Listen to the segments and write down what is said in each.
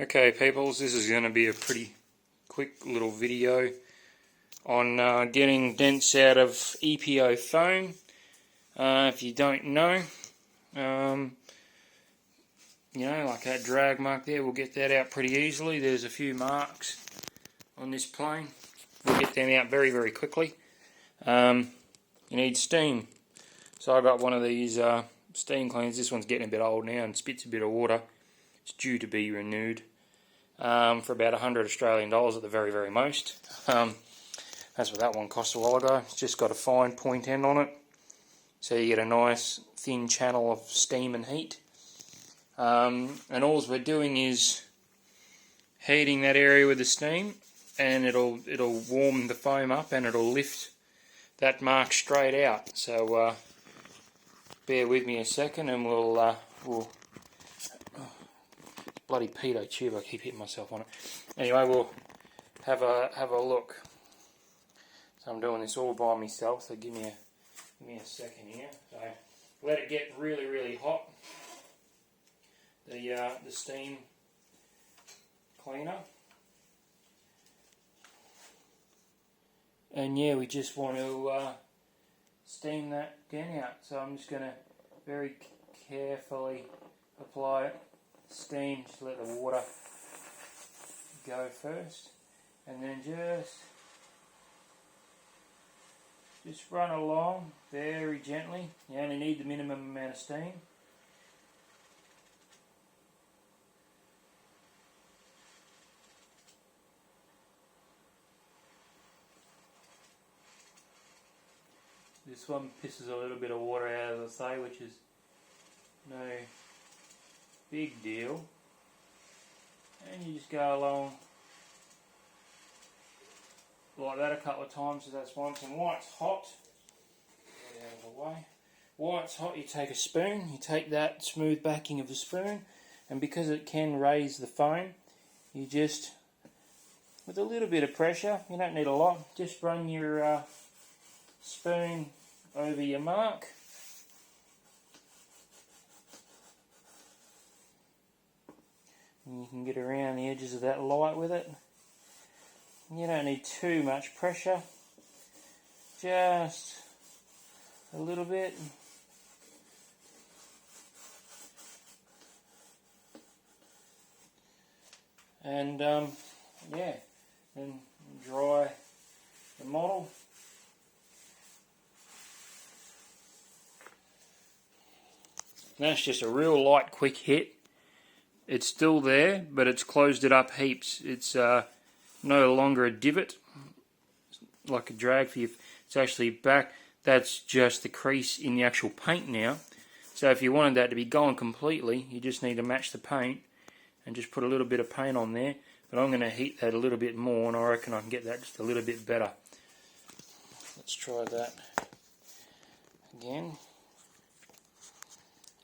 Okay peoples, this is going to be a pretty quick little video on getting dents out of EPO foam. If you don't know, like that drag mark there, we'll get that out pretty easily. There's a few marks on this plane. We'll get them out very, very quickly. You need steam. So I got one of these steam cleaners. This one's getting a bit old now and spits a bit of water. It's due to be renewed for about 100 Australian dollars at the very, very most. That's what that one cost a while ago. It's just got a fine point end on it, so you get a nice thin channel of steam and heat. And all we're doing is heating that area with the steam, and it'll warm the foam up and it'll lift that mark straight out. So bear with me a second, and we'll bloody pedo tube, I keep hitting myself on it. Anyway, we'll have a look. So I'm doing this all by myself, so give me a second here. So let it get really, really hot, the steam cleaner. And yeah, we just want to steam that dent out. So I'm just going to very carefully apply steam. Just let the water go first, and then just run along very gently. You only need the minimum amount of steam. This one pisses a little bit of water out, as I say, which is no big deal. And you just go along like that a couple of times, so that's once. And while it's hot, get out of the way. While it's hot, you take a spoon, you take that smooth backing of the spoon, and because it can raise the foam, you just, with a little bit of pressure, you don't need a lot, just run your spoon over your mark. And you can get around the edges of that light with it. You don't need too much pressure, just a little bit. And yeah, and dry the model. That's just a real light, quick hit. It's still there, but it's closed it up heaps. It's no longer a divot, like a drag for you. It's actually back. That's just the crease in the actual paint now. So if you wanted that to be gone completely, you just need to match the paint and just put a little bit of paint on there. But I'm going to heat that a little bit more, and I reckon I can get that just a little bit better. Let's try that again.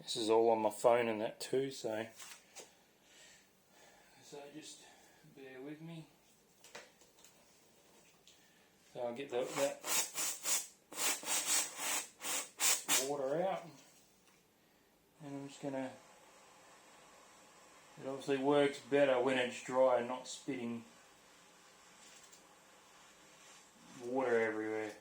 This is all on my phone and that too, so just bear with me. So I'll get that water out, and I'm just going to, it obviously works better when it's dry and not spitting water everywhere.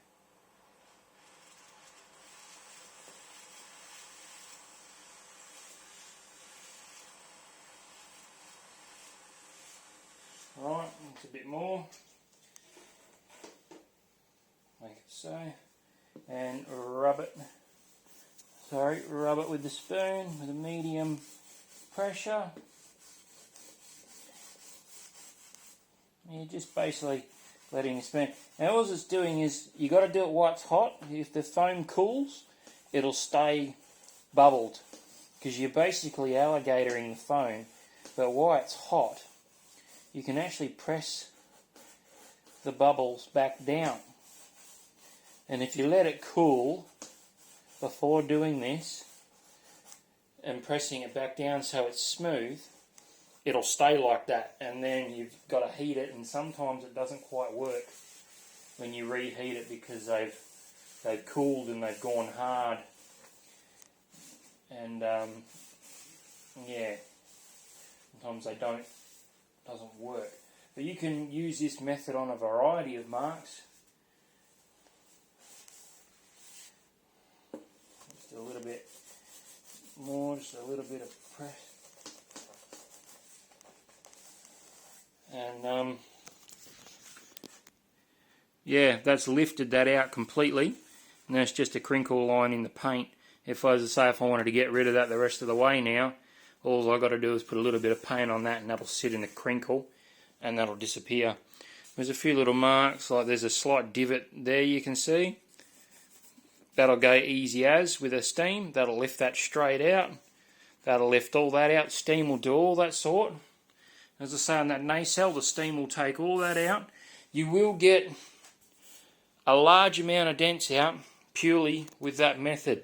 Alright, it's a bit more. Make it so. And rub it with the spoon with a medium pressure. You're just basically letting the spoon. Now all it's doing is, you got to do it while it's hot. If the foam cools, it'll stay bubbled, because you're basically alligatoring the foam. But while it's hot, you can actually press the bubbles back down. And if you let it cool before doing this and pressing it back down so it's smooth, it'll stay like that. And then you've got to heat it, and sometimes it doesn't quite work when you reheat it, because they've cooled and they've gone hard. And yeah, sometimes they don't doesn't work. But you can use this method on a variety of marks. Just a little bit more, just a little bit of press. And yeah, that's lifted that out completely. And that's just a crinkle line in the paint. If I was to say, if I wanted to get rid of that the rest of the way now, all I've got to do is put a little bit of paint on that and that'll sit in a crinkle and that'll disappear. There's a few little marks, like there's a slight divot there you can see. That'll go easy as with a steam. That'll lift that straight out. That'll lift all that out. Steam will do all that sort. As I say, on that nacelle, the steam will take all that out. You will get a large amount of dents out purely with that method.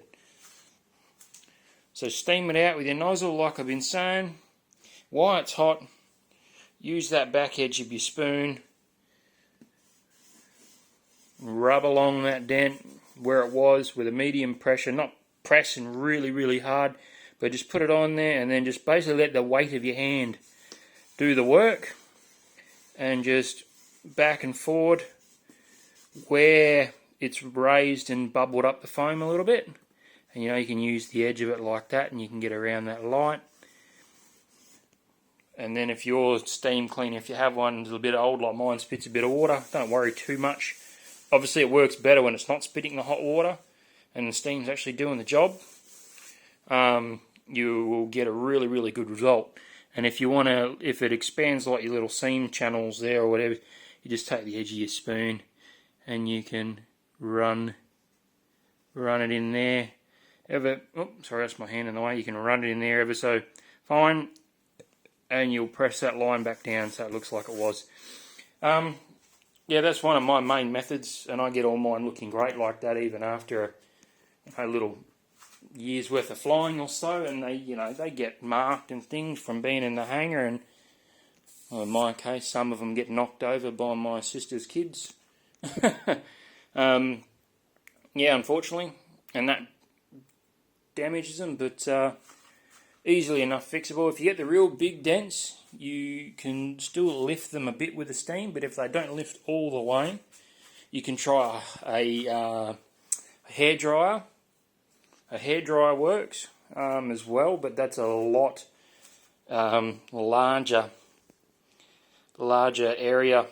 So steam it out with your nozzle like I've been saying. While it's hot, use that back edge of your spoon. Rub along that dent where it was with a medium pressure, not pressing really, really hard, but just put it on there and then just basically let the weight of your hand do the work and just back and forward where it's raised and bubbled up the foam a little bit. And you can use the edge of it like that and you can get around that light. And then if your steam cleaner, if you have one, is a bit old like mine, spits a bit of water, don't worry too much. Obviously it works better when it's not spitting the hot water and the steam's actually doing the job. You will get a really, really good result. And if you want to, if it expands like your little seam channels there or whatever, you just take the edge of your spoon and you can run it in there. Sorry, that's my hand in the way. You can run it in there ever so fine, and you'll press that line back down so it looks like it was. Yeah, that's one of my main methods, and I get all mine looking great like that even after a little year's worth of flying or so, and they get marked and things from being in the hangar, and well, in my case, some of them get knocked over by my sister's kids. Yeah, unfortunately, and that damages them, but easily enough fixable. If you get the real big dents, you can still lift them a bit with the steam, but if they don't lift all the way, you can try a hairdryer. A hairdryer works as well, but that's a lot larger area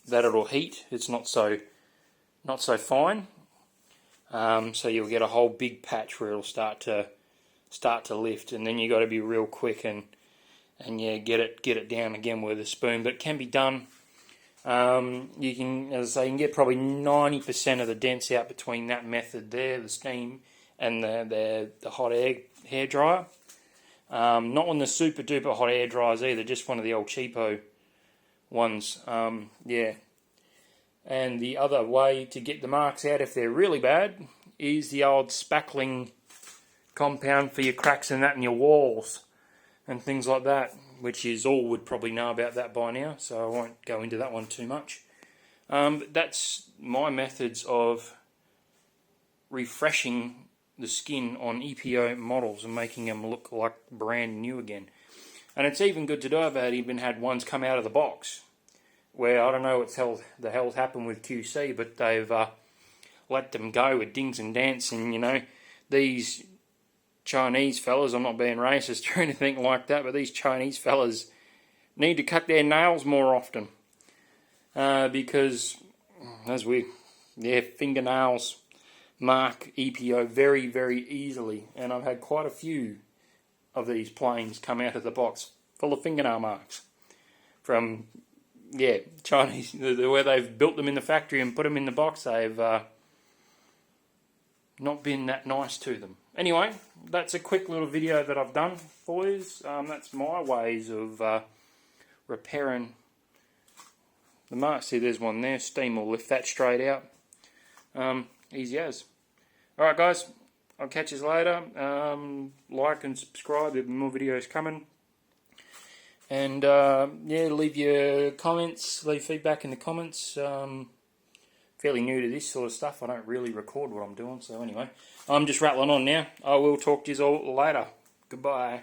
that it'll heat. It's not so fine. So you'll get a whole big patch where it'll start to lift, and then you got to be real quick and yeah, get it down again with a spoon. But it can be done. You can, as I say, you can get probably 90% of the dents out between that method there, the steam, and the hot air hairdryer. Not on the super duper hot air dryers either, just one of the old cheapo ones. Yeah. And the other way to get the marks out if they're really bad is the old spackling compound for your cracks and that in your walls and things like that, which is all would probably know about that by now, so I won't go into that one too much. But that's my methods of refreshing the skin on EPO models and making them look like brand new again. And it's even good to do. I've even had ones come out of the box where I don't know what the hell's happened with QC, but they've let them go with dings and dents, and these Chinese fellas, I'm not being racist or anything like that, but these Chinese fellas need to cut their nails more often because their fingernails mark EPO very, very easily, and I've had quite a few of these planes come out of the box full of fingernail marks from Chinese, where they've built them in the factory and put them in the box. They've not been that nice to them. Anyway, that's a quick little video that I've done for you. That's my ways of repairing the marks. See, there's one there. Steam will lift that straight out. Easy as. Alright guys, I'll catch you later. Like and subscribe, there'll be more videos coming. And leave your comments, leave feedback in the comments. Fairly new to this sort of stuff. I don't really record what I'm doing, so anyway. I'm just rattling on now. I will talk to you all later. Goodbye.